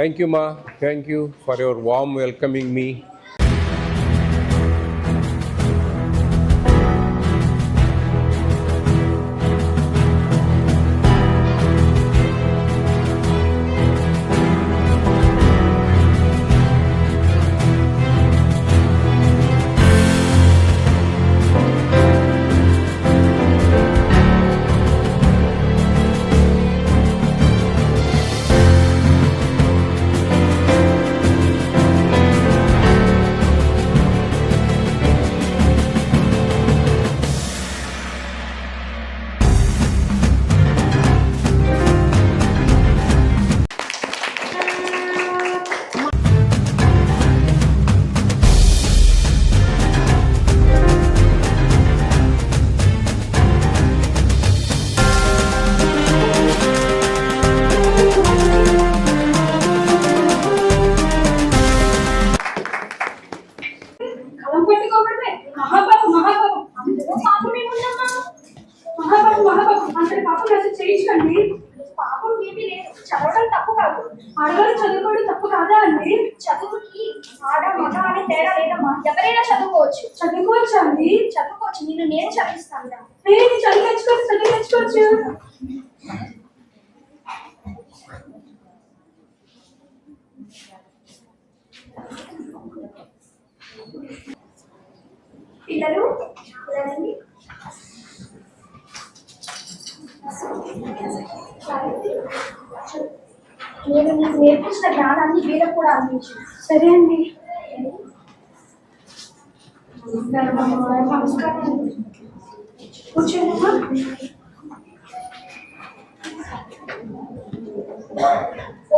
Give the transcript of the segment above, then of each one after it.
Thank you, Ma. Thank you for your warm welcoming me. చదవడం తప్పు కాదు, ఆడవాళ్ళు చదువుకోవడం తప్పు కాదా అండి? చదువుకి ఆడ మగ అనే తేడా లేదమ్మా, ఎవరైనా చదువుకోవచ్చు. చదువుకోవచ్చు అండి, చదువుకోవచ్చు. నేను చదివిస్తాను. చదివించుకోవచ్చు. పిల్లలు నేను మీకు నేర్పించిన జ్ఞానాన్ని వీళ్ళకు కూడా అందించు. సరే అండి. నమస్కారం. కూర్చోమ్మా.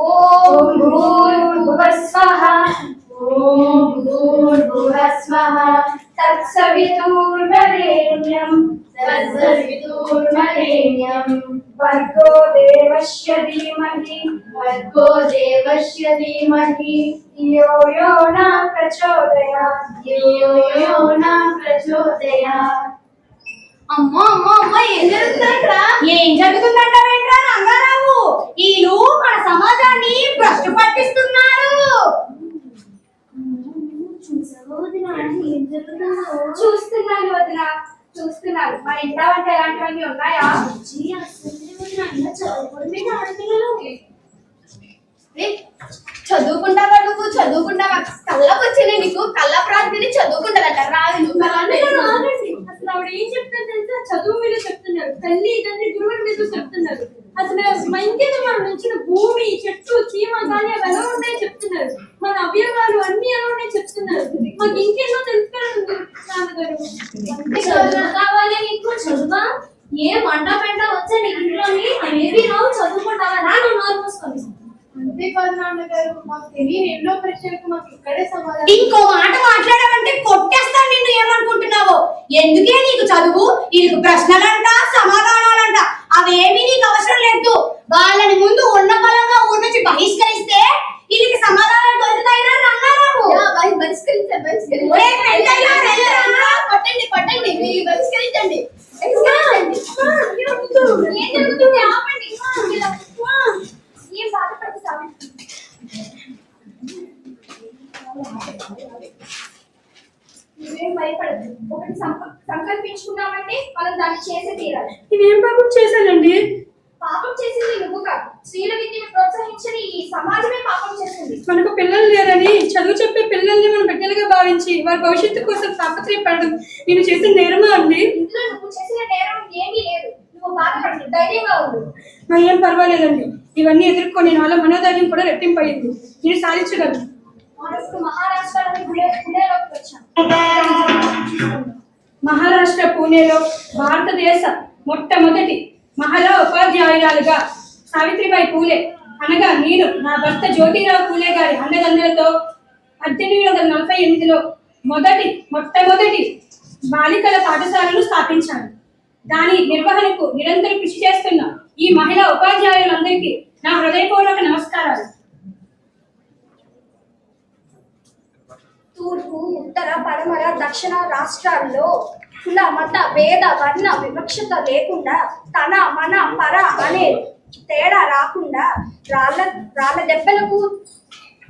ఓం భూర్భువః స్వః. ఓం భూర్భువః స్వః. తత్సవితుర్వరేణ్యం భర్గో దేవస్య ధీమహి ధియో యో న ప్రచోదయాత్. అమ్మో అమ్మో అమ్మో, ఏం జరుగుతుందంటరా? ఏం జరుగుతుందంటావేంట్రా రంగారావు? వీళ్ళు మన సమాజాన్ని భ్రష్టు పట్టిస్తున్నారు. చూస్తున్నాను వదిన, చూస్తున్నాను. మన ఇంట్లో వంట ఎలాంటివన్నీ ఉన్నాయా? చదువుకుంటావా నువ్వు? చదువుకుంటావా? కళ్ళకు వచ్చింది నీకు, కళ్ళ ప్రాంతిని చదువుకుంటారట. రాదు అసలు ఆవిడ ఏం చెప్తారు తెలుసా? చదువు మీద చెప్తున్నారు, తల్లి తండ్రి గురువుల మీద చెప్తున్నారు. అసలు మంచిగా మనం నుంచిన భూమి, చెట్టు, చీమ, గాలి అవి ఎలా ఉన్నాయో చెప్తున్నారు. మన అవయవాలు అన్ని ఎలా ఉన్నాయో చెప్తున్నారు. మాకు ఇంకేదో తెలుసుకోవాలి నాన్నగారు. కావాలి నీకు చదువా? ఏ మంట పెంట వచ్చా నీకు ఇంట్లోని? ఏవి నువ్వు చదువుకుంటావా? నువ్వు నోరు మూసుకొని. అంతేకాదు నాన్నగారు, మాకు తెలియని ఎన్నో ప్రశ్నలకు మాకు ఇక్కడే సమాధానం. ఇంకో మాట మాట్లాడమంటే కొట్టేస్తాను నిన్ను. ఏమనుకుంటున్నావు? ఎందుకే నీకు చదువు? వీళ్ళకి ప్రశ్నలంట, సమాధానాలంట, అవేమీ నీకు అవసరం లేదు. వాళ్ళని ముందు ఉన్న బలంగా ఊరి నుంచి బహిష్కరిస్తే వీళ్ళకి సమాధానాలు దొరుకుతాయినా రంగారావు? పట్టండి మీరు బహిష్కరించండి. ఏం జరుగుతుంది? ఆపండి. ఏం బాధపడుతు నువ్వేం భయపడదు. ఒకటి సంకల్పించుకున్నామంటే మనం దాన్ని చేసే తీరాలి. నేనేం పాపం చేశానండి? పాపం చేసింది నువ్వు కాదు, స్త్రీల విద్యను ప్రోత్సహించని ఈ సమాజమే పాపం చేసింది. మనకు పిల్లలు లేరని చదువు చెప్పే పిల్లల్ని మనం బిడ్డలుగా భావించి వారి భవిష్యత్తు కోసం తాపత్రయపడడం నేను చేసిన నేరమా అండి? ఇందులో నువ్వు చేసిన నేరం ఏమీ లేదు. నువ్వు బాధపడదు, ధైర్యంగా ఉండు. ఏం పర్వాలేదండి. ఇవన్నీ ఎదుర్కొని నా వల్ల మనోధైర్యం కూడా రెట్టింపయింది. నేను సాధించగలను. మనకు మహారాష్ట్రలోని పుణేలోకి వచ్చాం. మహారాష్ట్ర పూణేలో భారతదేశ మొట్టమొదటి మహిళా ఉపాధ్యాయురాలుగా సావిత్రిబాయి పూలే అనగా నేను నా భర్త జ్యోతిరావు పూలే గారి అండదండలతో 1848లో మొట్టమొదటి బాలికల పాఠశాలను స్థాపించాను. దాని నిర్వహణకు నిరంతరం కృషి చేస్తున్న ఈ మహిళా ఉపాధ్యాయులందరికీ నా హృదయపూర్వక నమస్కారాలు. తూర్పు, ఉత్తర, పడమర, దక్షిణ రాష్ట్రాల్లో కుల, మత, భేద, వర్ణ వివక్షత లేకుండా తన, మన, పర అనే తేడా రాకుండా రాళ్ళ దెబ్బలకు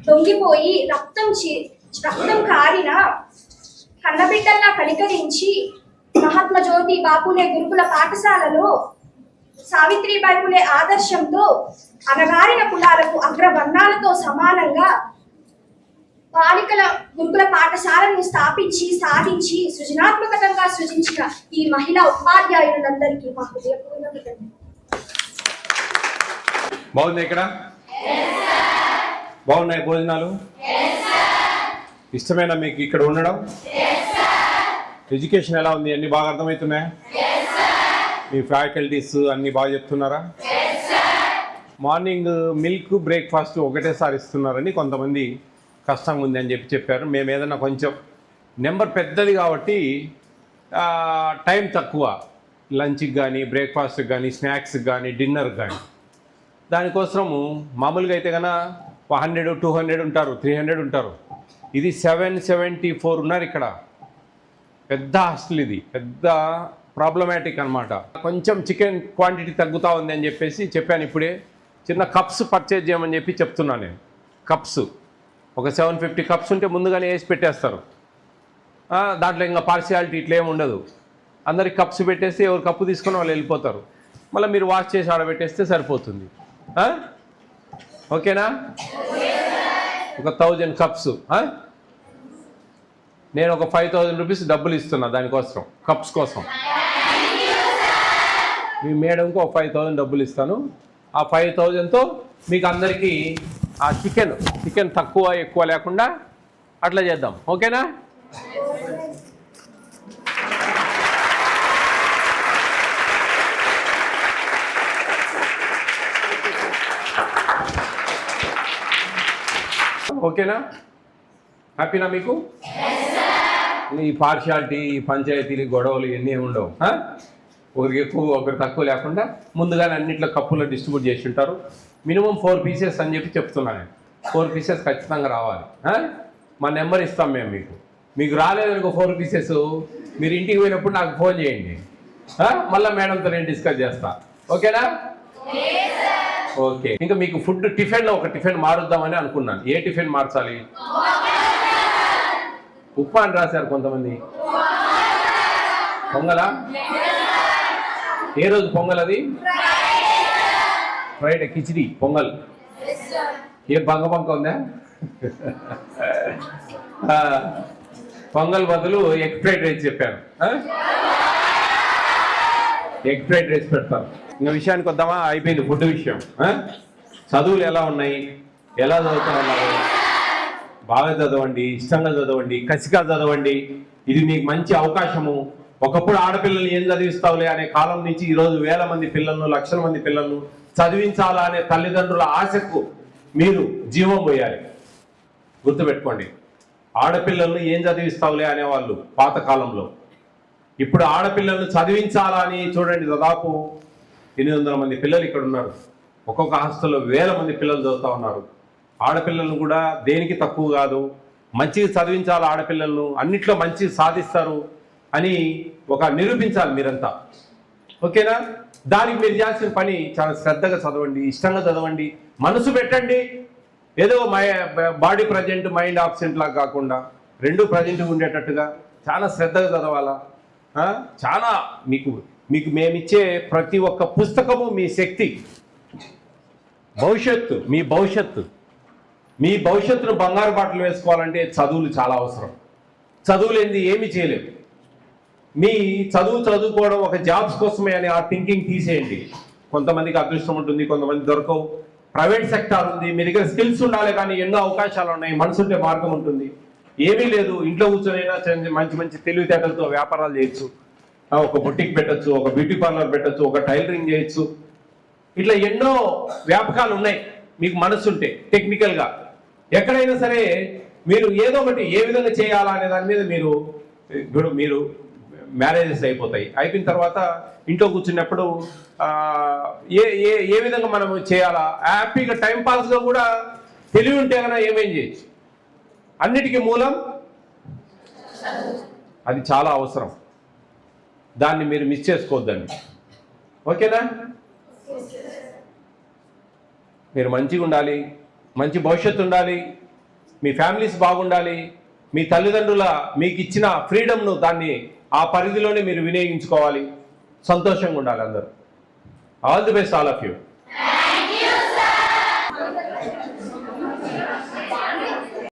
దొంగిపోయి రక్తం కారిన కన్నబిడ్డల్లా కనికరించి మహాత్మా జ్యోతి బాపులే గురుకుల పాఠశాలలో సావిత్రిబాయి పులే ఆదర్శంతో అణగారిన కులాలకు అగ్రవర్ణాలతో సమానంగా బాలికల గురుకుల పాఠశాలను స్థాపించి సాధించి సృజనాత్మకంగా సృజించిన ఈ మహిళా ఉపాధ్యాయులందరికీ మా హృదయపూర్వక కృతజ్ఞతలు. బాగుంది ఇక్కడ? బాగున్నాయి భోజనాలు? ఇష్టమేనా మీకు ఇక్కడ ఉండడం? ఎడ్యుకేషన్ ఎలా ఉంది? అన్ని బాగా అర్థమవుతున్నాయా? మీ ఫ్యాకల్టీస్ అన్ని బాగా చెప్తున్నారా? మార్నింగ్ మిల్క్ బ్రేక్ఫాస్ట్ ఒకటేసారి ఇస్తున్నారని కొంతమంది కష్టంగా ఉంది అని చెప్పారు. మేము ఏదైనా కొంచెం నెంబర్ పెద్దది కాబట్టి టైం తక్కువ, లంచ్కి కానీ బ్రేక్ఫాస్ట్కి కానీ స్నాక్స్కి కానీ డిన్నర్కి కానీ. దానికోసము మామూలుగా అయితే కన్నా 100, 200 ఉంటారు, 300 ఉంటారు. ఇది 774 ఉన్నారు ఇక్కడ. పెద్ద హాస్టల్ ఇది, పెద్ద ప్రాబ్లమాటిక్ అనమాట. కొంచెం చికెన్ క్వాంటిటీ తగ్గుతూ ఉంది అని చెప్పాను. ఇప్పుడే చిన్న కప్స్ పర్చేజ్ చేయమని చెప్తున్నాను నేను. కప్స్ ఒక 750 కప్స్ ఉంటే ముందుగానే వేసి పెట్టేస్తారు. దాంట్లో ఇంకా పార్షియాలిటీ ఇట్లా ఏమి ఉండదు. అందరికి కప్స్ పెట్టేస్తే ఎవరు కప్పు తీసుకొని వాళ్ళు వెళ్ళిపోతారు. మళ్ళీ మీరు వాష్ చేసి ఆడబెట్టేస్తే సరిపోతుంది. ఓకేనా? ఒక 1000 కప్స్. నేను ఒక 5000 రూపీస్ డబ్బులు ఇస్తున్నా దానికోసం, కప్స్ కోసం. మీ మేడంకు ఒక 5000 డబ్బులు ఇస్తాను. ఆ 5000తో మీకు అందరికీ ఆ చికెన్ తక్కువ ఎక్కువ లేకుండా అట్లా చేద్దాం. ఓకేనా? ఓకేనా? హ్యాపీనా మీకు? ఈ పార్షియాలిటీ, ఈ పంచాయతీలు, గొడవలు ఇవన్నీ ఉండవు. ఒకరికి ఎక్కువ ఒకరికి తక్కువ లేకుండా ముందుగానే అన్నింటిలో కప్పులో డిస్ట్రిబ్యూట్ చేసి ఉంటారు. మినిమం 4 పీసెస్ అని చెప్తున్నాను నేను. 4 పీసెస్ ఖచ్చితంగా రావాలి. మా నెంబర్ ఇస్తాం మేము మీకు రాలేదనుకో 4 పీసెస్, మీరు ఇంటికి పోయినప్పుడు నాకు ఫోన్ చేయండి. మళ్ళీ మేడంతో నేను డిస్కస్ చేస్తా. ఓకేనా? ఓకే. ఇంకా మీకు ఫుడ్ టిఫిన్లో ఒక టిఫిన్ మారుద్దామని అనుకున్నాను. ఏ టిఫిన్ మార్చాలి? ఉప్మా అని రాశారు కొంతమంది. పొంగలా? ఏ రోజు పొంగల్? అది ఫ్రైడే. కిచిడి పొంగల్. ఏ బంక ఉందా? పొంగల్ బదులు ఎగ్ ఫ్రైడ్ రైస్ చెప్పాను. ఎగ్ ఫ్రైడ్ రైస్ పెడతాను. ఇంకా విషయానికి వద్దామా? అయిపోయింది ఫుడ్ విషయం. చదువులు ఎలా ఉన్నాయి? ఎలా చదువుతున్నారు? బాగా చదవండి, ఇష్టంగా చదవండి, కసిగా చదవండి. ఇది మీకు మంచి అవకాశము. ఒకప్పుడు ఆడపిల్లల్ని ఏం చదివిస్తావులే అనే కాలం నుంచి ఈరోజు వేల మంది పిల్లలను, లక్షల మంది పిల్లలను చదివించాలా అనే తల్లిదండ్రుల ఆశకు మీరు జీవం పోయాలి. గుర్తుపెట్టుకోండి. ఆడపిల్లలను ఏం చదివిస్తావులే అనేవాళ్ళు పాతకాలంలో. ఇప్పుడు ఆడపిల్లలను చదివించాలా అని చూడండి, దాదాపు 800 మంది పిల్లలు ఇక్కడ ఉన్నారు. ఒక్కొక్క హాస్టల్లో వేల మంది పిల్లలు చదువుతూ ఉన్నారు. ఆడపిల్లలను కూడా దేనికి తక్కువ కాదు, మంచిగా చదివించాలి. ఆడపిల్లలను అన్నిట్లో మంచి సాధిస్తారు అని నిరూపించాలి మీరంతా. ఓకేనా? దానికి మీరు చేయాల్సిన పని చాలా శ్రద్ధగా చదవండి, ఇష్టంగా చదవండి, మనసు పెట్టండి. ఏదో బాడీ ప్రజెంట్ మైండ్ ఆబ్సెంట్ లాగా కాకుండా 2 ప్రజెంట్గా ఉండేటట్టుగా చాలా శ్రద్ధగా చదవాలా. చాలా మీకు మేమిచ్చే ప్రతి ఒక్క పుస్తకము మీ శక్తి, భవిష్యత్తు, మీ భవిష్యత్తును బంగారు బాటలు వేసుకోవాలంటే చదువులు చాలా అవసరం. చదువులేంది ఏమీ చేయలేము. మీ చదువుకోవడం ఒక జాబ్స్ కోసమే అని ఆ థింకింగ్ తీసేయండి. కొంతమందికి అదృష్టం ఉంటుంది, కొంతమంది దొరకవు. ప్రైవేట్ సెక్టార్ ఉంది, మీ దగ్గర స్కిల్స్ ఉండాలి. కానీ ఎన్నో అవకాశాలు ఉన్నాయి. మనసుంటే మార్గం ఉంటుంది. ఏమీ లేదు, ఇంట్లో కూర్చొనైనా మంచి తెలివితేటలతో వ్యాపారాలు చేయొచ్చు. ఒక బొటిక్ పెట్టచ్చు, ఒక బ్యూటీ పార్లర్ పెట్టచ్చు, ఒక టైలరింగ్ చేయొచ్చు. ఇట్లా ఎన్నో వ్యాపకాలు ఉన్నాయి. మీకు మనసుంటే టెక్నికల్గా ఎక్కడైనా సరే మీరు ఏదో ఒకటి ఏ విధంగా చేయాలా అనే దాని మీద మీరు మ్యారేజెస్ అయిపోయిన తర్వాత ఇంట్లో కూర్చున్నప్పుడు ఏ విధంగా మనం చేయాలా, హ్యాపీగా టైంపాస్గా కూడా తెలివి ఉంటే కన్నా ఏమేం చేయొచ్చు. అన్నిటికీ మూలం అది చాలా అవసరం. దాన్ని మీరు మిస్ చేసుకోవద్దండి. ఓకేనా? మీరు మంచిగా ఉండాలి, మంచి భవిష్యత్తు ఉండాలి, మీ ఫ్యామిలీస్ బాగుండాలి, మీ తల్లిదండ్రుల మీకు ఇచ్చిన ఫ్రీడమ్ను దాన్ని ఆ పరిధిలోనే మీరు వినియోగించుకోవాలి, సంతోషంగా ఉండాలి అందరూ. All the best all of you.